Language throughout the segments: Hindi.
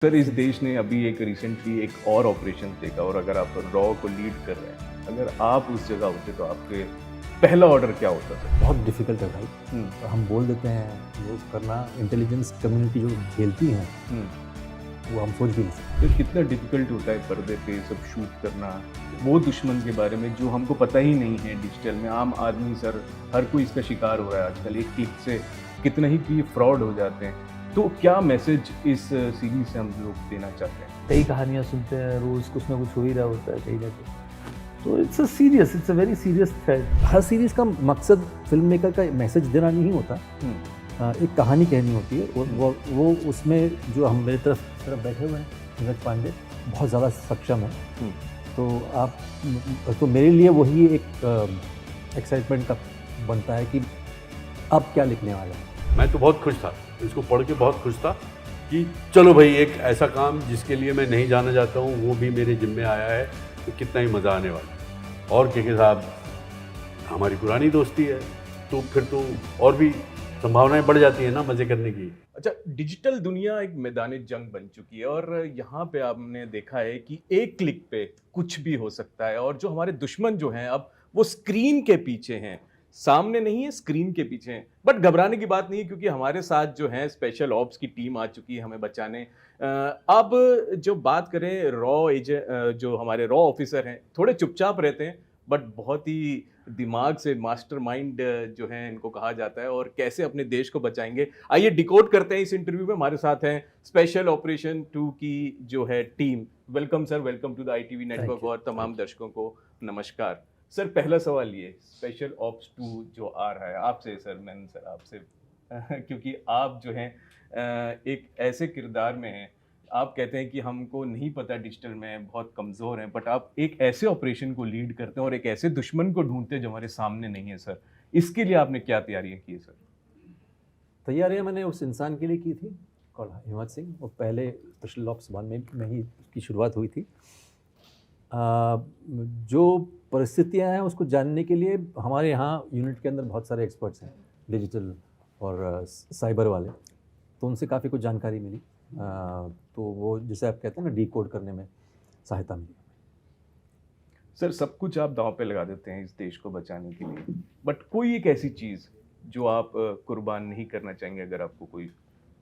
सर इस देश ने अभी एक रिसेंटली एक और ऑपरेशन देखा और अगर आप रॉ को लीड कर रहे हैं, अगर आप उस जगह होते तो आपके पहला ऑर्डर क्या होता सर? बहुत डिफिकल्ट है भाई। हुँ, तो हम बोल देते हैं वो करना, इंटेलिजेंस कम्युनिटी जो झेलती है हुँ। वो हम सोच भी नहीं सकते। तो कितना डिफिकल्ट होता है पर्दे पे सब शूट करना, वो दुश्मन के बारे में जो हमको पता ही नहीं है डिजिटल में। आम आदमी सर हर कोई इसका शिकार हो रहा है आजकल, एक क्लिक से कितना ही कि फ्रॉड हो जाते हैं। तो क्या मैसेज इस सीरीज से हम लोग देना चाहते हैं? कई कहानियाँ सुनते हैं रोज़, कुछ ना कुछ हो ही रहा होता है कहीं ना कहीं। तो it's a very serious thread. Her series का मकसद फिल्म मेकर का मैसेज देना नहीं होता। हुँ, एक कहानी कहनी होती है और वो उसमें जो हम मेरी तरफ बैठे हुए हैं नीरज पांडे बहुत ज़्यादा सक्षम है। हुँ। तो आप तो मेरे लिए वही एक एक्साइटमेंट का बनता है कि अब क्या लिखने वाला है। मैं तो बहुत खुश था, इसको पढ़ के बहुत खुश था कि चलो भाई एक ऐसा काम जिसके लिए मैं नहीं जाना चाहता हूँ वो भी मेरे ज़िम्मे आया है, तो कितना ही मज़ा आने वाला है। और के साहब हमारी पुरानी दोस्ती है, तो फिर तो और भी संभावनाएं बढ़ जाती हैं ना मज़े करने की। अच्छा, डिजिटल दुनिया एक मैदान जंग बन चुकी है और यहाँ पे आपने देखा है कि एक क्लिक पे कुछ भी हो सकता है और जो हमारे दुश्मन जो हैं अब वो स्क्रीन के पीछे हैं, सामने नहीं है, स्क्रीन के पीछे हैं। बट घबराने की बात नहीं है क्योंकि हमारे साथ जो है स्पेशल ऑप्स की टीम आ चुकी है हमें बचाने। अब जो बात करें जो हमारे रॉ ऑफिसर हैं, थोड़े चुपचाप रहते हैं बट बहुत ही दिमाग से मास्टरमाइंड जो है इनको कहा जाता है और कैसे अपने देश को बचाएंगे। आइए डिकोड करते हैं इस इंटरव्यू में। हमारे साथ हैं स्पेशल ऑपरेशन 2 की जो है टीम। Welcome sir, welcome to the ITV network और तमाम दर्शकों को नमस्कार। सर पहला सवाल ये, स्पेशल ऑप्स 2 जो आ रहा है आपसे सर, मैंने सर आपसे क्योंकि आप जो हैं एक ऐसे किरदार में हैं, आप कहते हैं कि हमको नहीं पता डिजिटल में बहुत कमज़ोर हैं, बट आप एक ऐसे ऑपरेशन को लीड करते हैं और एक ऐसे दुश्मन को ढूँढते हैं जो हमारे सामने नहीं है सर। इसके लिए आपने क्या तैयारियाँ की है सर? तैयारियाँ मैंने उस इंसान के लिए की थी कॉल हिम्मत सिंह। वो पहले स्पेशल ऑप्स 1 में ही उसकी शुरुआत हुई थी। जो परिस्थितियाँ हैं उसको जानने के लिए हमारे यहाँ यूनिट के अंदर बहुत सारे एक्सपर्ट्स हैं, डिजिटल और साइबर वाले। तो उनसे काफ़ी कुछ जानकारी मिली। तो वो जैसे आप कहते हैं ना, डिकोड करने में सहायता मिली। सर सब कुछ आप दाँव पे लगा देते हैं इस देश को बचाने के लिए, बट कोई एक ऐसी चीज़ जो आप कुर्बान नहीं करना चाहेंगे अगर आपको कोई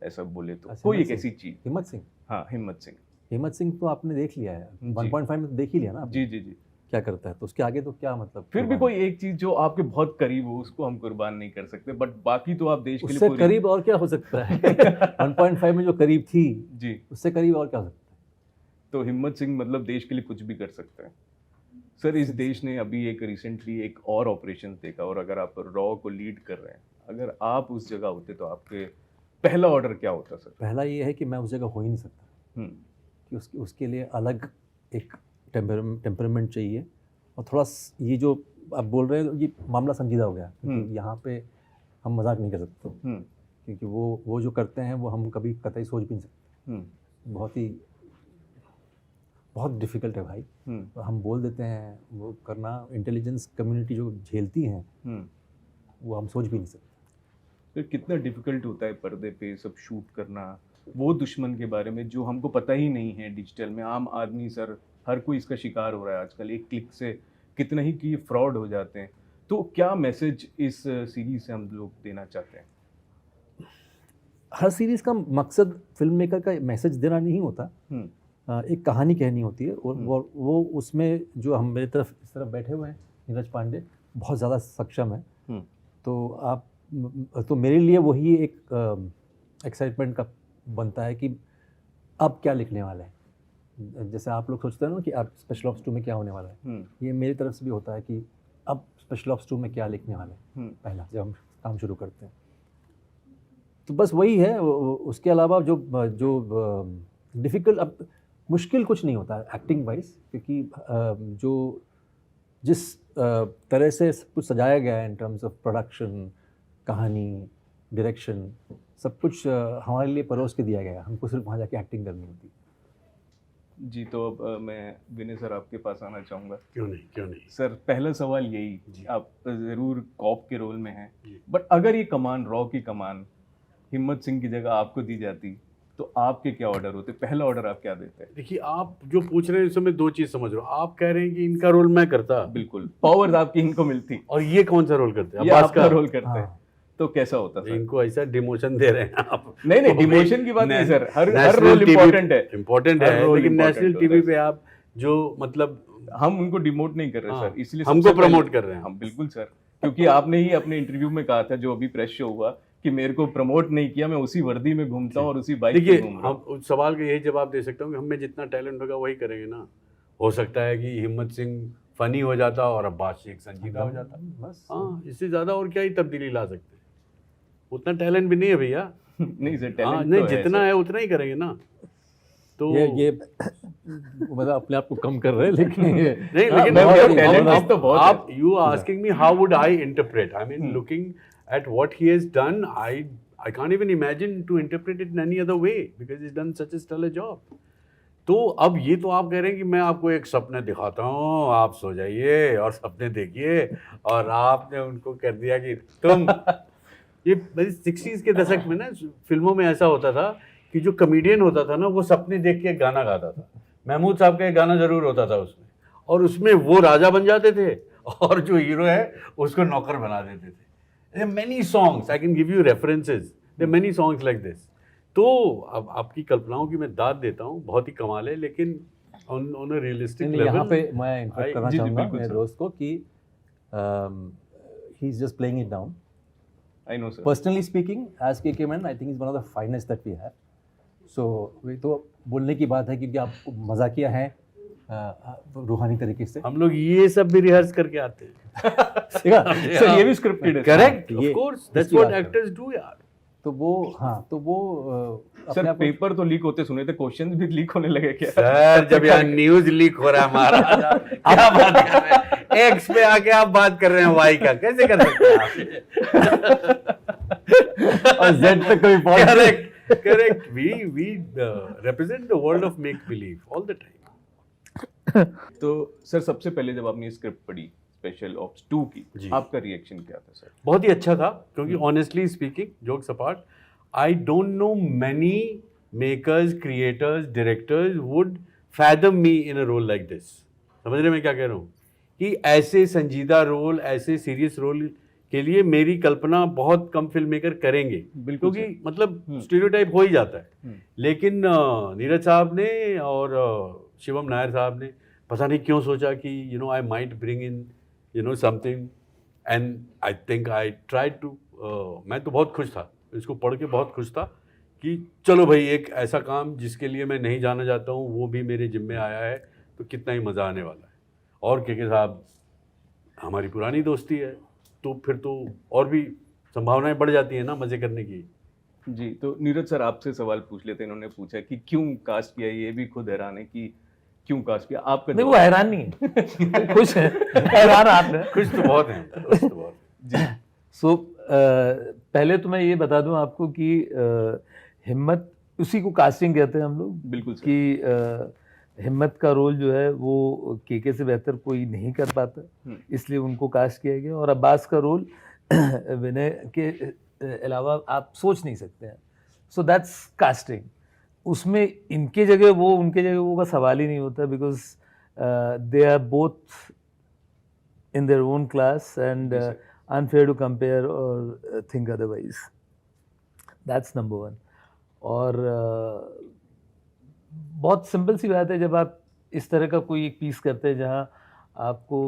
ऐसा बोले तो? अच्छा, कोई हिम्मत एक सिंह? ऐसी चीज़? हिम्मत सिंह? हाँ, हिम्मत सिंह। हिम्मत सिंह तो आपने देख लिया है, जी। 1.5 में तो देख ही लिया ना आपने, जी, जी, जी। क्या करता है। तो उसके आगे तो क्या मतलब फिर भी कुर्बानी? कोई एक चीज़ जो आपके बहुत करीब हो उसको हम कुर्बान नहीं कर सकते, बट बाकी तो आप देश के लिए उससे पूरी करीब और क्या हो सकता है? 1.5 में जो करीब थी, जी, उससे करीब और क्या हो सकता है? तो हिम्मत सिंह मतलब देश के लिए कुछ भी कर सकते हैं। सर इस देश ने अभी एक रिसेंटली एक और ऑपरेशन देखा और अगर आप रॉ को लीड कर रहे हैं, अगर आप उस जगह होते तो आपके पहला ऑर्डर क्या होता सर? पहला ये है कि मैं उस जगह हो ही नहीं सकता, हुँ, कि उसके लिए अलग एक टेम्परामेंट चाहिए। और थोड़ा ये जो आप बोल रहे हो, ये मामला संजीदा हो गया, क्योंकि यहाँ पे हम मजाक नहीं कर सकते, हुँ, क्योंकि वो जो करते हैं वो हम कभी कतई सोच भी नहीं सकते। हुँ, बहुत डिफिकल्ट है भाई। हुँ, तो हम बोल देते हैं वो करना, इंटेलिजेंस कम्युनिटी जो झेलती है हुँ। वो हम सोच भी नहीं सकते। फिर कितना डिफिकल्ट होता है पर्दे पे सब शूट करना, वो दुश्मन के बारे में जो हमको पता ही नहीं है डिजिटल में। आम आदमी सर हर कोई इसका शिकार हो रहा है आजकल, एक क्लिक से कितना ही कि फ्रॉड हो जाते हैं। तो क्या मैसेज इस सीरीज से हम लोग देना चाहते हैं? हर सीरीज़ का मकसद फिल्म मेकर का मैसेज देना नहीं होता। हुँ, एक कहानी कहनी होती है और हुँ। वो उसमें जो हम मेरी तरफ बैठे हुए हैं नीरज पांडे बहुत ज़्यादा सक्षम है। हुँ, तो तो मेरे लिए वही एक एक्साइटमेंट का बनता है कि अब क्या लिखने वाला है। जैसे आप लोग सोचते हैं ना कि अब स्पेशल ऑप्स 2 में क्या होने वाला है, हुँ, ये मेरी तरफ से भी होता है कि अब स्पेशल ऑप्स 2 में क्या लिखने वाला है। हुँ। पहला जब हम काम शुरू करते हैं तो बस वही है। उसके अलावा जो डिफ़िकल्ट, अब मुश्किल कुछ नहीं होता है एक्टिंग वाइज़, क्योंकि जो जिस तरह से सब कुछ सजाया गया है इन टर्म्स ऑफ प्रोडक्शन, कहानी, डायरेक्शन, सब कुछ हमारे लिए परोस के दिया गया है। हमको सिर्फ वहाँ जाके एक्टिंग करनी होती है। जी, तो अब मैं विनय सर आपके पास आना चाहूँगा। क्यों नहीं, क्यों नहीं। सर पहला सवाल यही, जी। आप ज़रूर कॉप के रोल में हैं, जी। बट अगर ये कमान, रॉ की कमान हिम्मत सिंह की जगह आपको दी जाती, तो आपके क्या ऑर्डर होते, पहला ऑर्डर आप क्या देते हैं? देखिए, आप जो पूछ रहे हैं इसमें दो चीज समझ रहे हो। आप कह रहे हैं कि इनका रोल मैं करता, बिल्कुल, पावर्स आपकी इनको मिलती, और ये कौन सा रोल करते हैं ये अब्बास आपका का? रोल करते हैं, हाँ। तो कैसा होता सर? इनको ऐसा डिमोशन दे रहे हैं आप। नहीं डिमोशन की बात नहीं सर, हर नेशनल रोल टीवी इम्पोर्टेंट है, इम्पोर्टेंट हर है, रोल लेकिन important नेशनल होता टीवी है। पे आप जो मतलब हम उनको डिमोट नहीं कर रहे हाँ, सर, इसलिए हमको सबसे पहले- promote कर रहे हैं। हम बिल्कुल सर, क्योंकि आपने ही अपने इंटरव्यू में कहा था, जो अभी प्रेस शो हुआ, कि मेरे को प्रमोट नहीं किया, मैं उसी वर्दी में घूमता हूँ और उसी बाइक पे देखिए, घूम रहा हम हूँ। उस सवाल का यही जवाब दे सकता हूँ कि हमें जितना टैलेंट होगा वही करेंगे ना। हो सकता है कि हिम्मत सिंह फनी हो जाता और अब्बास शेख संजीदा हो जाता, बस हाँ, इससे ज़्यादा और क्या ही तब्दीली ला सकते हैं। उतना टैलेंट भी नहीं है भैया। नहीं सर, हाँ, टैलेंट नहीं, तो है जितना सर। है उतना ही करेंगे ना। तो ये मतलब अपने आप को कम कर रहे हैं, लेकिन ये नहीं, हाँ, लेकिन मैं अब- कह रहा हूँ, अब- talent अब- तो बहुत आप है। You asking me how would I interpret, I mean Hmm. Looking at what he has done, I can't even imagine to interpret it in any other way because he done such a stellar job. तो अब ये तो आप कह रहे हैं कि मैं आपको एक सपने दिखाता हूँ, आप सो जाइए और सपने देखिए, और आपने उनको कर दिया कि तुम ये 60s के दशक में ना फिल्मों में ऐसा होता था कि जो कमेडियन होता था ना वो सपने देख के गाना गाता था। महमूद साहब का एक गाना जरूर होता था उसमें, और उसमें वो राजा बन जाते थे और जो हीरो है उसको नौकर बना देते थे। There are many songs, I can give you references. There are many songs like this. तो अब आपकी कल्पनाओं की मैं दाद देता हूँ, बहुत ही कमाल है, लेकिन on a realistic नहीं, level, यहाँ पे मैं इंटरप्ट करना जी, चाहूँगा बिल्कुल मेरे सर। दोस्त को कि he is just playing it down. I know sir. Personally speaking, as KK Man, I think he's one of the finest that we have. So वे तो बोलने की बात है क्योंकि आप मजाकिया हैं रूहानी तरीके से. हम लोग ये सब भी रिहर्स करके आते हैं। ठीक है? सर ये भी स्क्रिप्टेड है करेक्ट, ये- ऑफ कोर्स, दैट्स इसकी व्हाट बात है। एक्टर्स डू यार। तो वो हाँ, तो वो अपने सर, आप को- पेपर तो लीक होते सुने थे, क्वेश्चंस भी लीक होने लगे क्या? सर, जब यहाँ न्यूज लीक हो रहा है हमारा, क्या बात कर रहे हैं? एक्स पे आके आप बात कर रहे हैं वाई का, कैसे कर सकते हैं आप? और जेड पे कोई पहुंच Correct, correct. We represent the world of make believe all the time. तो सर, सबसे पहले जब आपने स्क्रिप्ट पढ़ी स्पेशल ऑप्स 2 की, जी। आपका रिएक्शन क्या था सर? बहुत ही अच्छा था, क्योंकि honestly speaking, jokes apart, I don't know many makers, creators, directors would fathom me in a role like this. समझ रहे मैं क्या कह रहा हूँ? कि ऐसे संजीदा रोल, ऐसे सीरियस रोल के लिए मेरी कल्पना बहुत कम फिल्म मेकर करेंगे, बिल्कुल क्योंकि मतलब स्टीरियोटाइप हो ही जाता है। लेकिन नीरज साहब ने और शिवम नायर साहब ने पता नहीं क्यों सोचा कि I might bring in something, and I think I try to, मैं तो बहुत खुश था, इसको पढ़ के बहुत खुश था कि चलो भाई, एक ऐसा काम जिसके लिए मैं नहीं जाना चाहता हूँ वो भी मेरे जिम्मे आया है, तो कितना ही मज़ा आने वाला है। और के साहब हमारी पुरानी दोस्ती है, तो फिर तो और भी संभावनाएं बढ़ जाती है ना मज़े करने की। जी, तो नीरज सर आपसे सवाल पूछ लेते हैं। इन्होंने पूछा कि क्यों कास्ट किया, ये भी खुद हैरान है कि क्यों कास्ट किया। आपका नहीं, वो जवाब? हैरान नहीं है, खुश है, हैरान आप हैं। खुश तो बहुत हैं, खुश तो बहुत हैं। सो पहले तो मैं ये बता दूं आपको कि हिम्मत, उसी को कास्टिंग कहते हैं हम लोग, बिल्कुल सर। कि हिम्मत का रोल जो है वो केके से बेहतर कोई नहीं कर पाता, इसलिए उनको कास्ट किया गया। और अब्बास का रोल विनय के अलावा आप सोच नहीं सकते हैं। So that's casting. उसमें इनके जगह वो, उनके जगह वो का सवाल ही नहीं होता, because they are both in their own class and unfair to compare or think otherwise. That's number one. और बहुत सिंपल सी बात है, जब आप इस तरह का कोई एक पीस करते हैं जहाँ आपको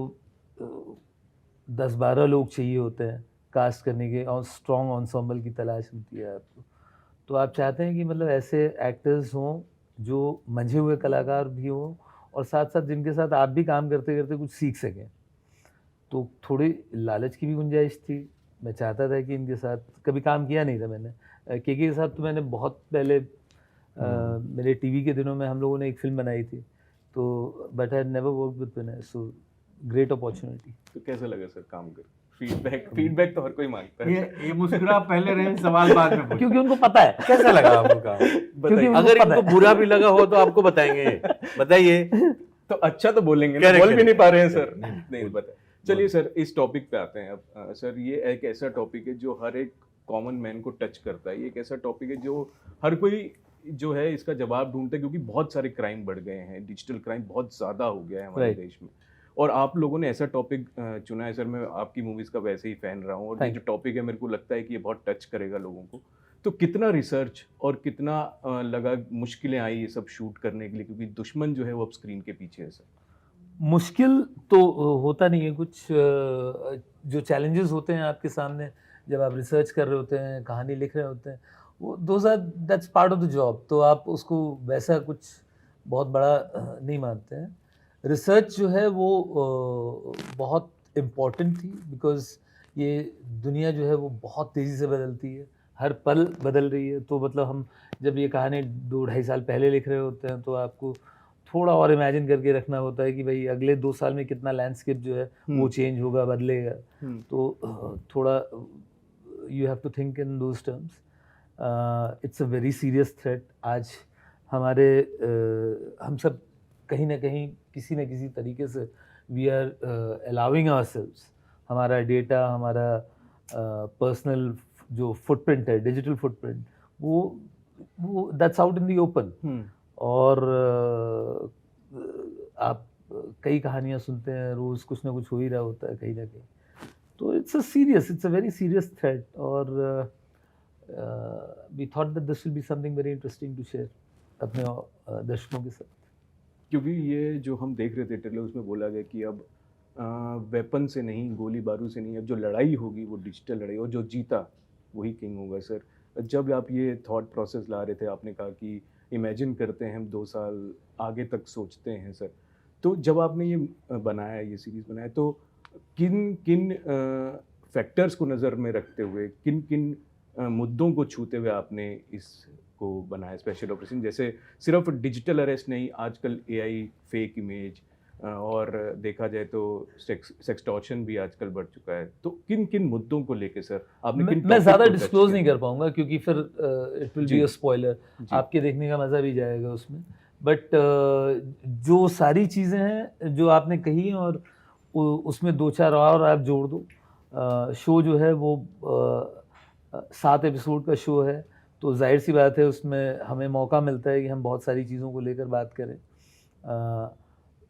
10-12 लोग चाहिए होते हैं कास्ट करने के, और स्ट्रॉन्ग ensemble की तलाश होती है आपको, तो आप चाहते हैं कि मतलब ऐसे एक्टर्स हों जो मंझे हुए कलाकार भी हों, और साथ साथ जिनके साथ आप भी काम करते करते कुछ सीख सकें। तो थोड़ी लालच की भी गुंजाइश थी। मैं चाहता था कि इनके साथ, कभी काम किया नहीं था मैंने, के साथ तो मैंने बहुत पहले मेरे टीवी के दिनों में हम लोगों ने एक फिल्म बनाई थी, तो but I never work with Vinay, so great opportunity. तो कैसा लगा सर काम कर? फीडबैक तो हर कोई मांगता है। ये मुस्कुरा पहले रहे, सवाल बाद में पूछो। क्योंकि उनको पता है, कैसा लगा आपको काम? क्योंकि उनको अगर पता इनको है। बुरा भी लगा हो तो आपको बताएंगे, बताइए। तो अच्छा तो बोलेंगे ना, Correct, बोल भी नहीं पा रहे हैं correct. सर। नहीं पता। चलिए सर, इस टॉपिक पे आते हैं अब। सर, ये एक ऐसा टॉपिक है जो हर एक कॉमन मैन को टच करता है। ये एक ऐसा टॉपिक है जो हर कोई जो है इसका जवाब ढूंढते हैं, क्योंकि बहुत सारे क्राइम बढ़ गए हैं, डिजिटल क्राइम बहुत ज़्यादा हो गया है हमारे Right. देश में। और आप लोगों ने ऐसा टॉपिक चुना है सर, मैं आपकी मूवीज़ का वैसे ही फ़ैन रहा हूँ, और ये Thank जो टॉपिक है मेरे को लगता है कि ये बहुत टच करेगा लोगों को। तो कितना रिसर्च और कितना लगा, मुश्किलें आई ये सब शूट करने के लिए, क्योंकि दुश्मन जो है वो अब स्क्रीन के पीछे है सर। मुश्किल तो होता नहीं है कुछ, जो चैलेंजेस होते हैं आपके सामने जब आप रिसर्च कर रहे होते हैं, कहानी लिख रहे होते हैं, वो that's part of the job, तो आप उसको वैसा कुछ बहुत बड़ा नहीं मानते हैं। रिसर्च जो है वो बहुत इम्पोर्टेंट थी, बिकॉज ये दुनिया जो है वो बहुत तेज़ी से बदलती है, हर पल बदल रही है। तो मतलब हम जब ये कहानी 2-2.5 साल पहले लिख रहे होते हैं, तो आपको थोड़ा और इमेजिन करके रखना होता है कि भाई अगले 2 साल में कितना लैंडस्केप जो है वो चेंज होगा, बदलेगा। तो थोड़ा you have to think in those terms. It's a very serious threat. आज हमारे हम सब कहीं ना कहीं किसी न किसी तरीके से वी आर अलाउइंग आवरसेल्व्स, हमारा डेटा, हमारा पर्सनल जो फुटप्रिंट है, डिजिटल फुटप्रिंट, वो that's out in the open. और आप कई कहानियाँ सुनते हैं, रोज़ कुछ ना कुछ हो ही रहा होता है कहीं ना कहीं। तो it's a very serious threat, और we thought that this will be something very interesting to share अपने दर्शकों के साथ। क्योंकि ये जो हम देख रहे थे ट्रेलर, उसमें बोला गया कि अब वेपन से नहीं, गोली बारूद से नहीं, अब जो लड़ाई होगी वो डिजिटल लड़ाई, और जो जीता वही किंग होगा सर। जब आप ये थॉट प्रोसेस ला रहे थे, आपने कहा कि इमेजिन करते हैं हम 2 साल आगे तक सोचते हैं सर, तो जब आपने ये बनाया, ये सीरीज़ बनाया, तो किन किन फैक्टर्स को नज़र में रखते हुए, किन किन मुद्दों को छूते हुए आपने इसको बनाया स्पेशल ऑपरेशन? जैसे सिर्फ डिजिटल अरेस्ट नहीं, आजकल एआई, फेक इमेज, और देखा जाए तो सेक्सटॉर्शन भी आजकल बढ़ चुका है। तो किन किन मुद्दों को लेके सर आपने मैं topic ज़्यादा को touch डिस्क्लोज किया? नहीं कर पाऊंगा, क्योंकि फिर इट विल जी। बी अ स्पॉइलर, जी। आपके देखने का मज़ा भी जाएगा उसमें। बट जो सारी चीज़ें हैं जो आपने कही हैं, और उसमें 2-4 और आप जोड़ दो। शो जो है वो 7 एपिसोड का शो है, तो जाहिर सी बात है उसमें हमें मौका मिलता है कि हम बहुत सारी चीज़ों को लेकर बात करें।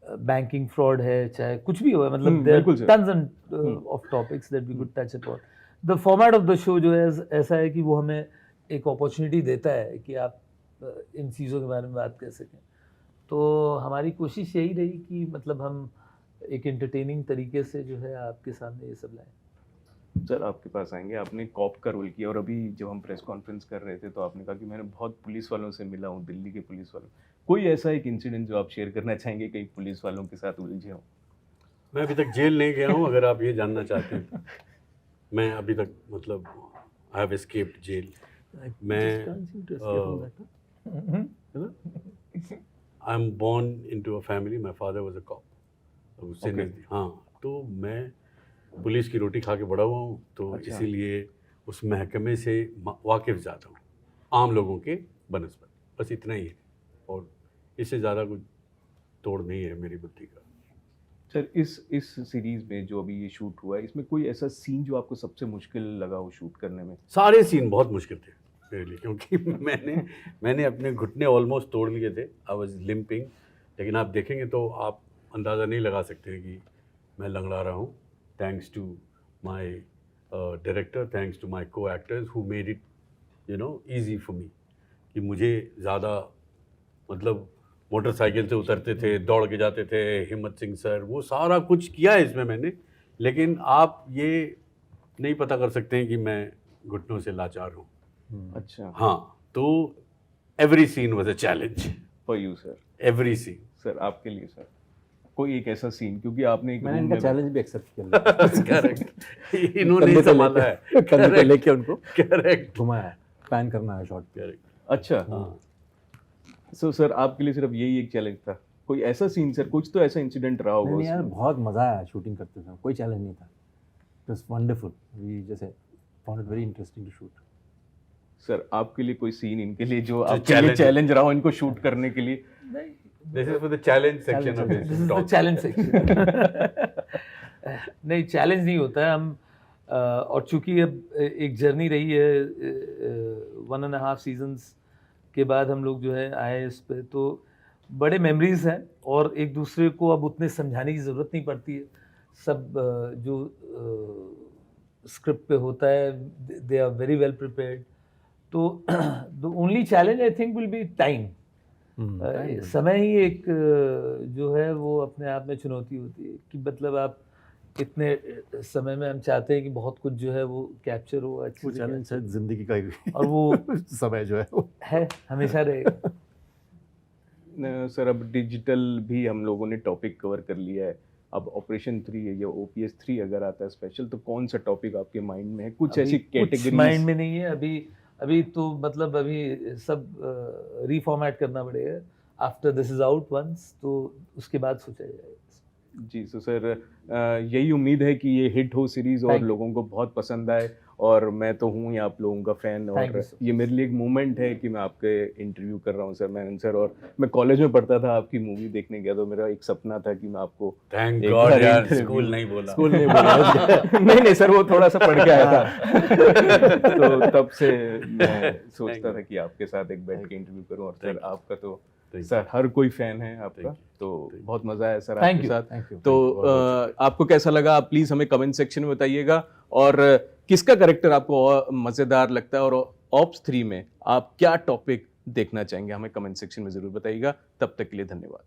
बैंकिंग फ्रॉड है, चाहे कुछ भी हो, मतलब बिल्कुल sir. Tons and of topics that we could touch upon. The format of the show जो है ऐसा है कि वो हमें एक अपॉर्चुनिटी देता है कि आप इन चीज़ों के बारे में बात कर सकें। तो हमारी कोशिश यही रही कि मतलब हम एक एंटरटेनिंग तरीके से जो है आपके सामने ये सब लाएं। सर आपके पास आएंगे, आपने कॉप का रोल किया, और अभी जब हम प्रेस कॉन्फ्रेंस कर रहे थे तो आपने कहा कि मैंने बहुत पुलिस वालों से मिला हूँ, दिल्ली के पुलिस वालों। कोई ऐसा एक इंसिडेंट जो आप शेयर करना चाहेंगे, कई पुलिस वालों के साथ उलझे हो? मैं अभी तक जेल नहीं गया हूँ, अगर आप ये जानना चाहते हैं तो। मैं अभी तक मतलब I have escaped jail. I am born into a family, my father was a cop. उससे Okay. नहीं, हाँ, तो मैं पुलिस की रोटी खा के बड़ा हुआ हूँ, तो अच्छा। इसीलिए उस महकमे से वाकिफ़ ज़्यादा हूँ, आम लोगों के बनस्पत, बस इतना ही है, और इससे ज़्यादा कुछ तोड़ नहीं है मेरी बुद्धि का। सर इस सीरीज में जो अभी ये शूट हुआ है, इसमें कोई ऐसा सीन जो आपको सबसे मुश्किल लगा हो शूट करने में? सारे सीन बहुत मुश्किल थे मेरे लिए, क्योंकि मैंने अपने घुटने ऑलमोस्ट तोड़ लिए थे, आई वाज लिम्पिंग। लेकिन आप देखेंगे तो आप अंदाज़ा नहीं लगा सकते हैं कि मैं लंगड़ा रहा हूँ, thanks to my director, thanks to my coactors who made it easy for me, कि मुझे ज़्यादा मतलब मोटरसाइकिल से उतरते थे, दौड़ के जाते थे, हिम्मत सिंह सर, वो सारा कुछ किया है इसमें मैंने। लेकिन आप ये नहीं पता कर सकते हैं कि मैं घुटनों से लाचार हूँ। अच्छा, हाँ, तो every scene was a challenge for you sir. Every scene. Sir आपके लिए सर कोई एक ऐसा सीन, क्योंकि आपने एक मैंने room इनका में- चैलेंज भी एक्सेप्ट किया था। करेक्ट, इन्होंने कंधे ही पे संभाला है। लेके- कंधे पे लेके उनको करेक्ट घुमाया, पैन करना है शॉट पे। करेक्ट। अच्छा, हाँ, सो सर आपके लिए सिर्फ यही एक चैलेंज था? कोई ऐसा सीन सर, कुछ तो ऐसा इंसिडेंट रहा होगा नहीं यार, उसमें? बहुत मज़ा आया शूटिंग करते समय, कोई चैलेंज नहीं था, इट वाज वंडरफुल, वी जैसे found it very interesting to shoot. Sir आपके लिए कोई सीन इनके लिए जो आपके लिए challenge- चैलेंज रहा हो इनको शूट करने के लिए? This is for the challenge section of this is this the talk. Challenge section. नहीं, चैलेंज नहीं होता है। हम और चूंकि अब एक जर्नी रही है 1.5 सीजन्स के बाद हम लोग जो है आए इस पे, तो बड़े मेमोरीज हैं और एक दूसरे को अब उतने समझाने की ज़रूरत नहीं पड़ती है। सब जो स्क्रिप्ट पे होता है they are very well prepared. तो the only challenge I think will be time. समय ही एक जो है वो अपने आप में चुनौती होती है कि मतलब आप इतने समय में हम चाहते हैं कि बहुत कुछ जो है वो कैप्चर हो अच्छे वो से चैलेंज शायद जिंदगी का ही और वो समय जो है वो है हमेशा रहेगा। सर अब डिजिटल भी हम लोगों ने टॉपिक कवर कर लिया है, अब ऑपरेशन 3 या OPS 3 अगर आता है स्पेशल, तो कौन सा टॉपिक आपके माइंड में है? कुछ ऐसी कैटेगरी माइंड में नहीं है अभी। अभी तो मतलब अभी सब रीफॉर्मेट करना पड़ेगा after this is out once, तो उसके बाद सोचा जाएगा। जी तो सर यही उम्मीद है कि ये हिट हो सीरीज और Thank you. लोगों को बहुत पसंद आए, और मैं तो हूँ ही आप लोगों का फैन, Thank और you, sir. ये मेरे लिए एक मोमेंट है कि मैं आपके इंटरव्यू कर रहा हूँ सर, मैनन सर। और मैं कॉलेज में पढ़ता था, आपकी मूवी देखने गया, तो मेरा एक सपना था कि मैं आपको थैंक एक गॉड बार यार, interview- स्कूल नहीं बोला। स्कूल नहीं बोला नहीं नहीं सर, वो थोड़ा सा पढ़ के आया था तो तब से मैं सोचता you. था कि आपके साथ एक बैठ के इंटरव्यू करूं, और Thank सर you. आपका तो Thank you. सर हर कोई फैन है आपका, Thank you. तो Thank you. बहुत मजा आया सर Thank आपके you. साथ। Thank you. तो आपको कैसा लगा आप प्लीज हमें कमेंट सेक्शन में बताइएगा, और किसका कैरेक्टर आपको और मजेदार लगता है, और ऑप्स 3 में आप क्या टॉपिक देखना चाहेंगे हमें कमेंट सेक्शन में जरूर बताइएगा। तब तक के लिए धन्यवाद।